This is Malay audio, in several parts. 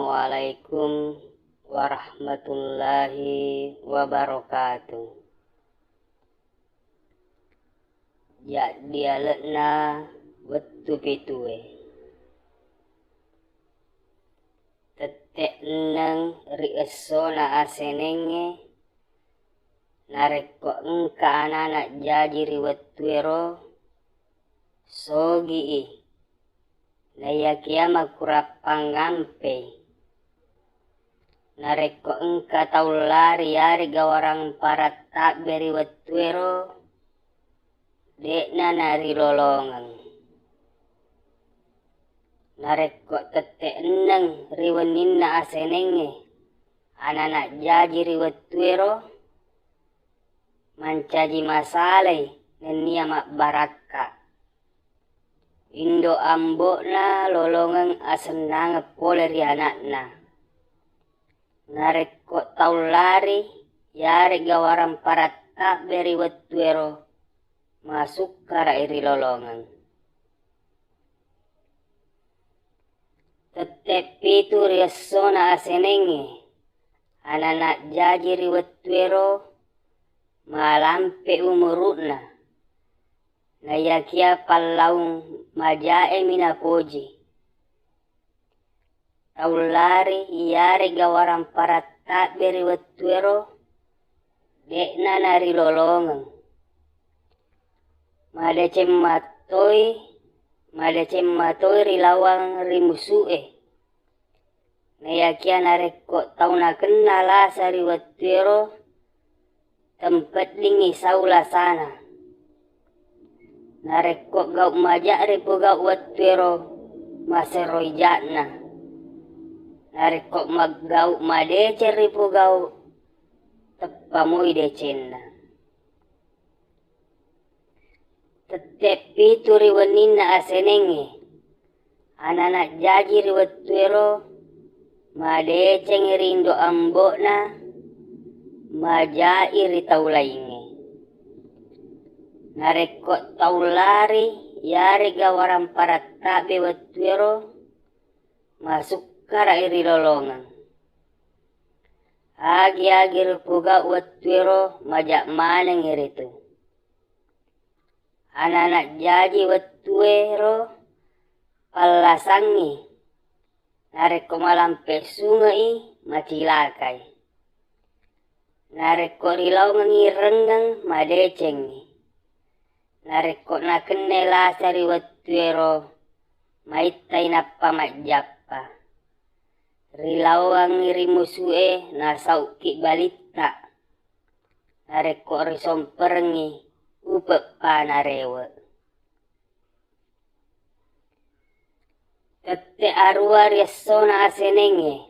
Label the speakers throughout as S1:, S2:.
S1: Assalamualaikum warahmatullahi wabarakatuh. Jadi alatna wetu pitue. Tetek nang riesona asenenge nareko engka anak jadi riwetuero sogi i. Naya kiama kurapang ngampe. Nareko engka taulari yari gawarang parat tak beri wetuero. Dekna nari lolongan. Nareko tete eneng riweninna asenenge. Anak jaji riwetuero. Mancaji masalai nenia mak baraka. Indo ambokna lolongan asenang poleri anakna. Nareko taulari yari gawaran parat tak beri wetuero masuk kara iri lolongan. Tetep pitu riesona asenenge anak jaji riwetuero malampe umurutna. Naya kia palaung majae minapoji. Taulari iyari gawaran parat tak beri wetuero. Dekna nari lolongan. Madecem matoi rilawang rimusue. Naya kia nareko tauna kenala sari wetuero. Tempat lingi saula sana. Nareko gau majak ripu gau wetuero maseroi jatna. Nareko maggau madece ripu gau tepamoi decenna. Tetep pitu riwenina asenenge. Anak jaji riwetuero madece ngirindo ambokna majai ritaulainge. Nareko taulari yari gawaran parat tabe wetuero masuk kara iri lolongan. Agi rupuga wetuero majak mana ngiritu. Anak jaji wetuero palasangi. Nareko malampe sungai macilakai. Nareko rilaungan ngirenggang madecengi. Nareko na kenela sari wetuero maitai napa majappa. Rilawang ngirimusue na sauki balita. Nareko risomperengi upepa narewe. Tete arua riesona asenenge.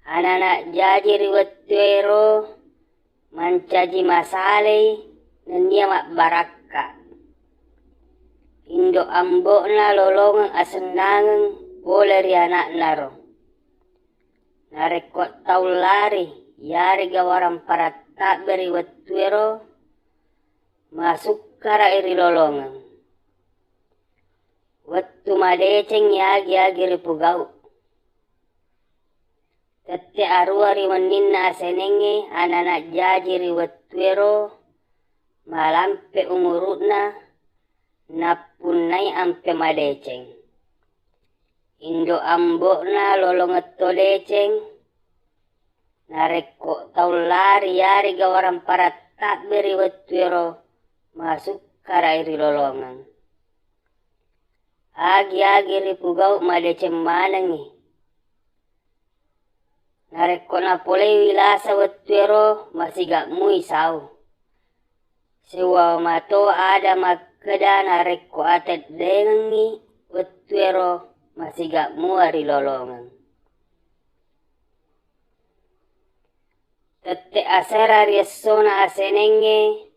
S1: Anak jaji riwetuero mancaji masalai nenia mak baraka. Indo ambokna lolongan asenangan poleri anak naro. Nareko taulari yari gawaran parat tak beri wetuero masuk kara iri lolongan. Wetu madeceng yagi ripu gau. Tete arua riweninna asenenge anak jaji riwetuero malampe umurutna napunai ampe madeceng. Indo ambokna lolonget to deceng. Nareko taulari yari gawaran parat tak beri wetuero masuk kara iri lolongan. Agi ripu gau madeceng manangi. Nareko napole wilasa wetuero masih gak mui sau. Sewa mato ada makeda nareko atet dengangi wetuero masih gak muari lolongan. Tete asera riesona asenenge.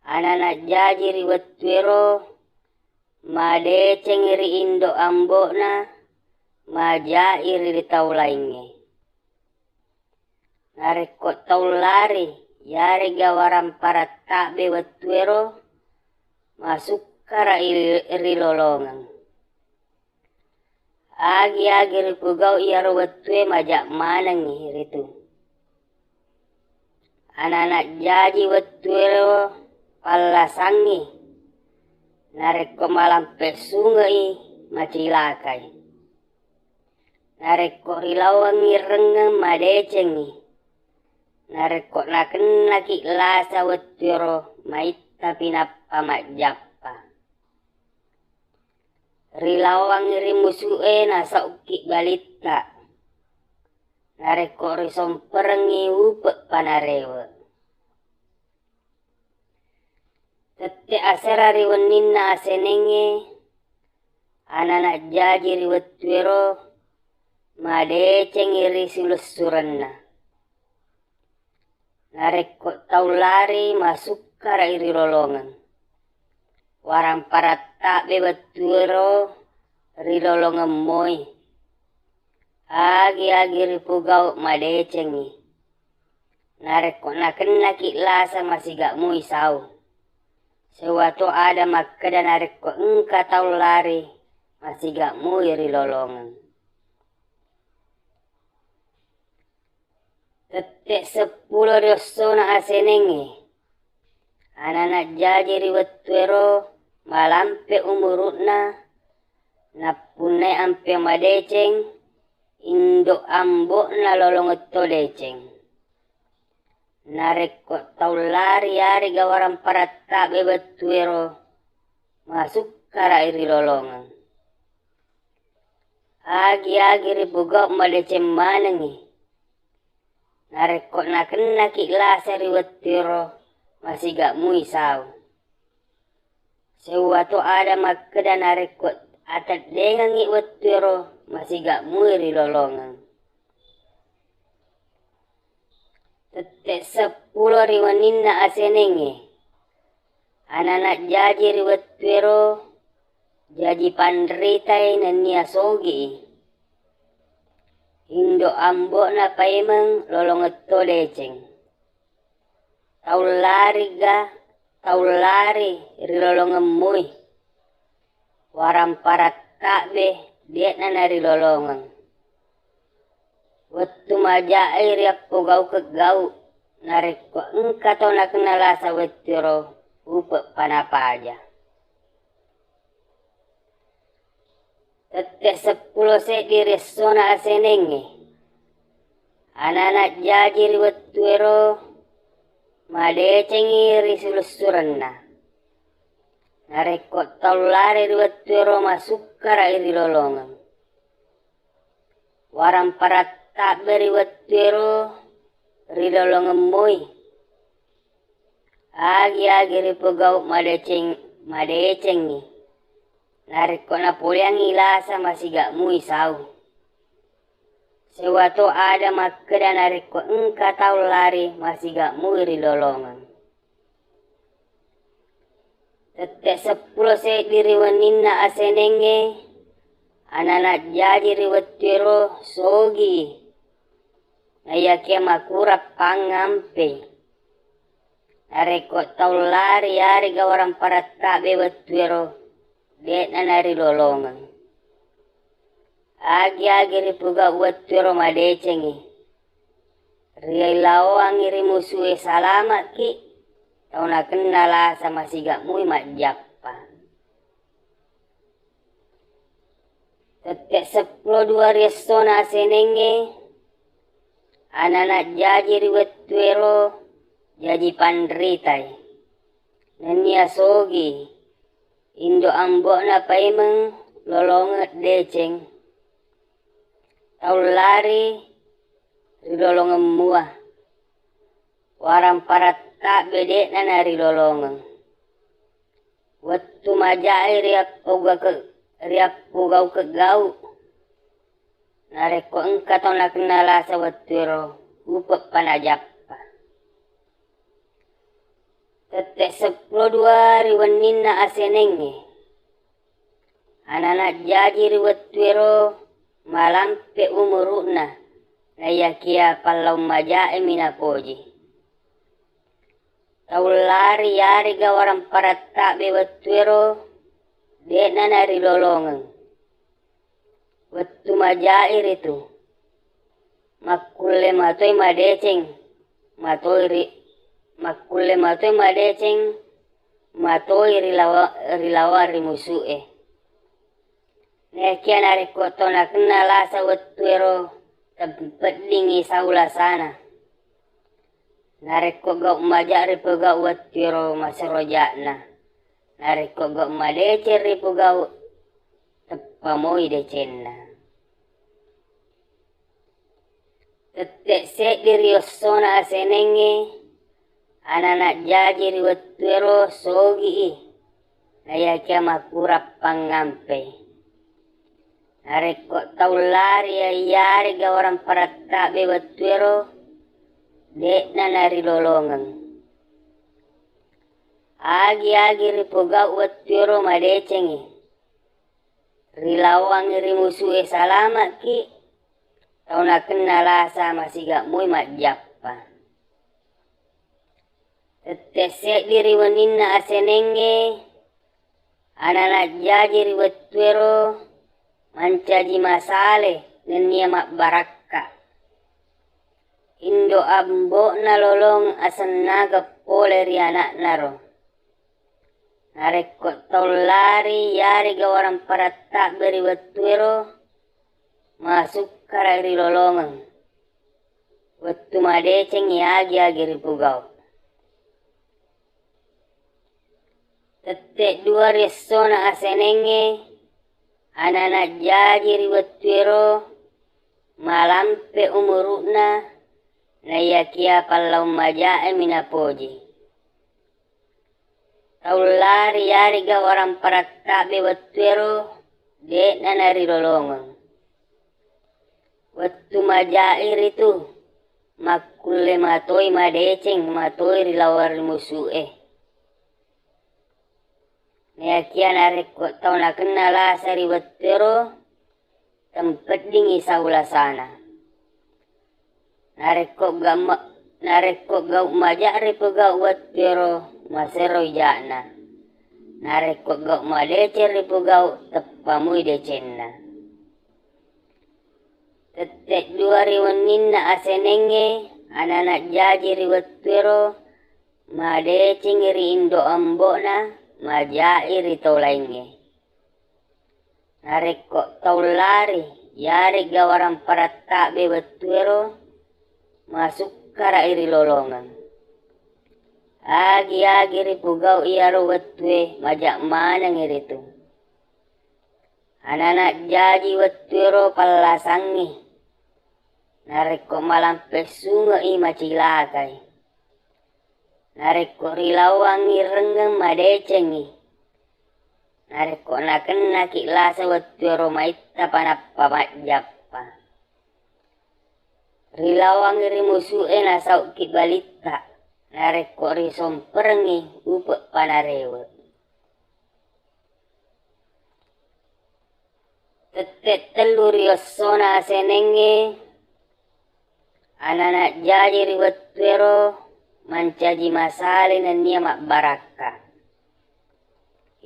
S1: Anak jaji riwetuero madeceng iri indo ambokna majai iri taulainge. Nareko taulari yari gawaran parat tak be wetuero masuk kara iri lolongan. Agi-agi ripugau iya wetwe majak manangi ritu. Anak-anak jaji wetwe palasangi. Narek ko malampe sungai macilakai. Narek ko rilawangi rengang madecengi. Narek ko naken laki lasa wetwero maita pinapa majappa. Rilawangi rimusue nasa uki balita. Narek ko risomperengi upek panarewe. Tete asera riwenina asenenge. Anak jaji riwetwero madecengi risulus-surenna. Narek ko taulari masuk kara iri lolongan. Warang paratta bebetwero rilolongan moi. Agi-agi ripugau madecengi. Narek ko naken laki lasa masih gak moi sau. Sewato ada makada narek ko engka taulari masih gak moi rilolongan. Tetek 10 riosona asenenge. Anak-anak jaji riwetwero malampe umurutna. Napunai ampe madeceng. Indo ambo na lolongot to deceng. Narek ko taulari yari gawaran paratta bebetwero. Masuk kara iri lolongan. Agi-agi ripugau madeceng manangi. Narek ko naken laki lasa riwetwero masih gak mui sau. Sewato ada makada narek ko atat dengangi wetwero masih gak mui rilolongan. Tetek 10 riwanina asenenge. Anak-anak jaji riwetwero jaji pandritai nania sogi. Indo ambo na paimang lolongot to deceng. Taulari taulari rilolongan mui. Waram paratta be diet na narilolongan. Wettu majai riap pugau kegau. Narek ko engka to nakenalasa wetwero upek panapaja. Tetek 10 sedi resona asenenge. Anak-anak jaji riwetwero madecengi risulus-surenna. Narek ko taulari riwetwero masuk kara iri lolongan. Warang paratta beriwetwero rilolongan moi. Agi-agi ripugau madecengi. Narek ko napuliang ilasa masih gak mui sau. Sewato ada makada narek ko engka taulari masih gak mui rilolongan. Tetek 10 sedi riwanina asenenge. Anak-anak jaji riwetwero sogi. Nayakia makurap pangampe. Narek ko taulari yari gawaran paratta bebetwero. Diet na narilolongan. Agi-agi ripugau wetwero madecengi. Rilawangi rimusue salamat ki. Tau na kenala sama si gak mui majappa. Tetek 10 riesona asenenge. Anak-anak jaji riwetwero jaji pandritai. Nania sogi. Indo ambo na paimang lolongot deceng. Taulari rilolongan mua. Warang paratta bedek na narilolongan. Wettu majai riap pugau kegau. Narek ko engka to nakenalasa wetwero upek panajappa. Tetek 10 riwanina asenenge. Anak-anak jaji riwetwero malampe umurutna. Nayakia palau majai minapoji. Taulari yari gawaran paratta bebetwero. Dek na narilolongan. Wattu majair itu. Makulle matoi madeceng. Makulle matoi madeceng. Matoi rilawari musuhe. Nekia nariko tona kena lasa wattu ero pedingi saula sana. Nariko gau majari pegau wattu ero masirojana. Nariko gau madeceri pegau tepamoi decenna. Tetek sek diri osona asenenge. Anak jajiri wattu ero sogi. Nayakia makurap pangampe. Nareko taulari yari gawaran parattabe wattu ero dekna nari lolongang. Agi ripogau wattu ero madecengi. Rilawang rimusuhe salamat ki. Tauna kena lasa masiga mui majappa. Tetesek diri waninna asenenge. Anak jajiri wattu ero mancaji masale nenia mak barakka. Indo ambo na lolong asan naga poleri anak naro. Nareko taulari yari gawaran paratta beri wattu ero masuk karari lolongan. Wattu madeceng agi ripugau. Tetek dua resona asenenge. Anak jajiri wattu ero malampe umuruna nayakia pallau majae minapoji. Taulari yari gawaran parattabe wattu ero dekna nari lolongan. Wattu majair itu makulle matoi madeceng matoi rilawar musuhe. Neakia nareko tauna kena lasari wattu ero tempat dingi saula sana. Nareko gau majari pegau wattu ero masero jana. Nareko gau madeceri pegau tepamui decenna. Tetek dua riwaninna asenenge anak jajiri wattu ero madeceng ri indo ambona majairi tolainge. Nareko taulari yari gawaran parattabe wattu ero masuk kara iri lolongan. Agi ripugau iaro wattue majak manang iritu. Anak jaji wattu ero pallasangi. Nareko malampe sunga i macilakai. Nareko rilawangi renggang madecengi. Nareko nakena lasa wattu ero maitta panappa majappa. Rilawangi rimusuhe nasau ki balitta. Nareko risomperengi upek panarewe. Tetek teluri osona asenenge. Anak jajiri wattu ero mancaji masale nenia mak barakka.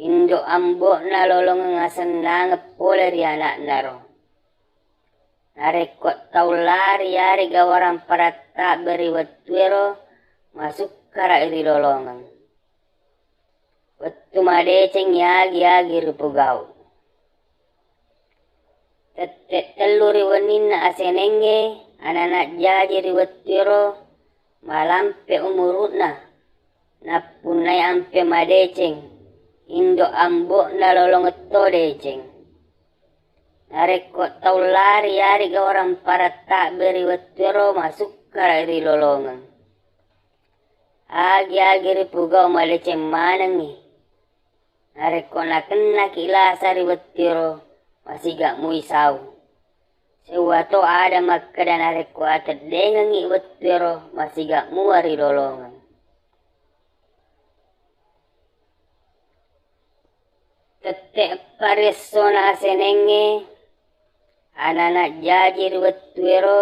S1: Indo ambo na lolong ngasen nangep poleri anak naro. Nareko taulari yari gawaran paratta beri wattu ero masuk kara iri lolongan. Wattu madeceng agi ripugau. Tetek teluri waninna asenenge anak jajiri wattu ero malampe umuruna napunai ampe madeceng indo ambo na lolong eto deceng. Nareko taulari yari gawaran paratta beri wattu ero masuk kara iri lolongan. Agi ripugau madeceng manangi. Nareko nakena kilasari wattu ero masiga mui sau. Sewato ada makada nareko atat dengangi wattu ero masiga muari lolongan. Tetek paresona asenenge anak jajiri wattu ero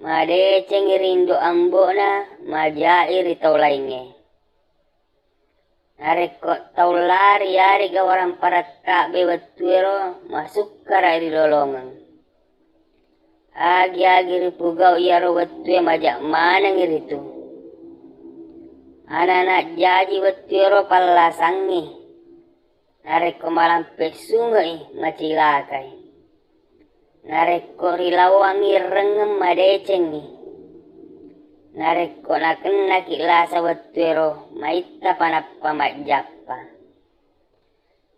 S1: madeceng rindo ambona majairi taulainge. Nareko taulari yari gawaran paratta bewattuero masuk karari lolongan. Agi ripugau yaro wattue majak mana ngiritu. Anak jaji wattuero pallasangi. Nareko malampe sungai macilakai. Nareko rilawangi rengem madecengi. Nareko nakena kilasa wattuero maita panappa majappa.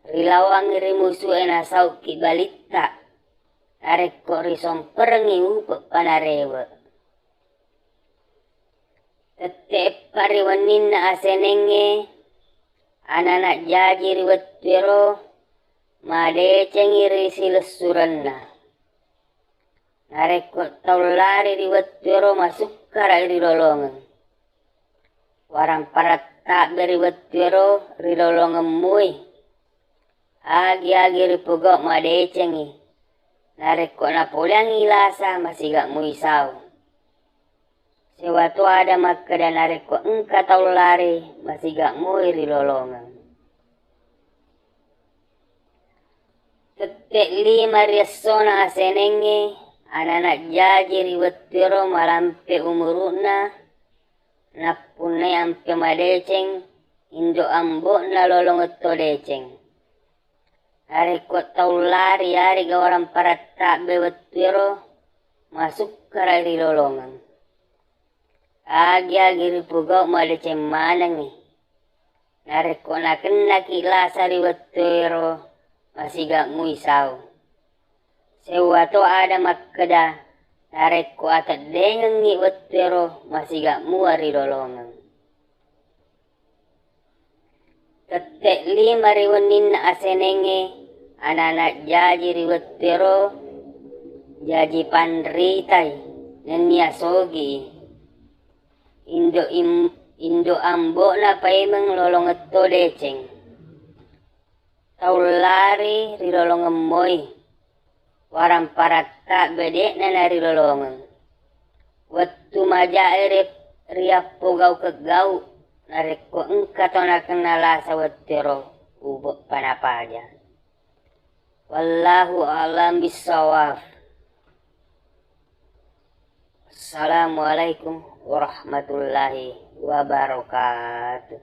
S1: Rilawangi rimusu ena sauki balitta. Nareko risomperengi upe panarewe. Tetep pariwaninna asenenge. Anak jaji riwattuero madecengi risilesuranna. Nareko taulari riwattuero masuk kara rilolongan. Warang paratta beriwattuero rilolongan mui. Agi ripugau madecengi. Nareko napoleang ilasa masiga mui sau. Sewatu ada makada nareko engka taulari masiga mui rilolongan. Tetek 5 riassona asenenge. Anak jaji riwattuero malampe umuruna. Napunai ampe madeceng. Indo ambo na lolongetto deceng. Nareko taulari yari gawaran paratta bewattuero masuk karari lolongan. Agi ripugau madeceng manangi. Nareko nakena kilasa riwattuero masiga mui sau. Sewato ada makada nareko atat dengengi wattuero masiga muari lolongan. Tetek 5 riwaninna asenenge anak jaji riwattuero jaji pandritai nenia sogi. Indo ambo na paimeng lolongetto deceng. Taulari rilolongan moi. Warang paratta bedek na narilolongan. Wattu majae riappo gau kegau. Nareko engka tona kenala sawatero ubok panapaja. Wallahu a'lam bissawab. Assalamualaikum warahmatullahi wabarakatuh.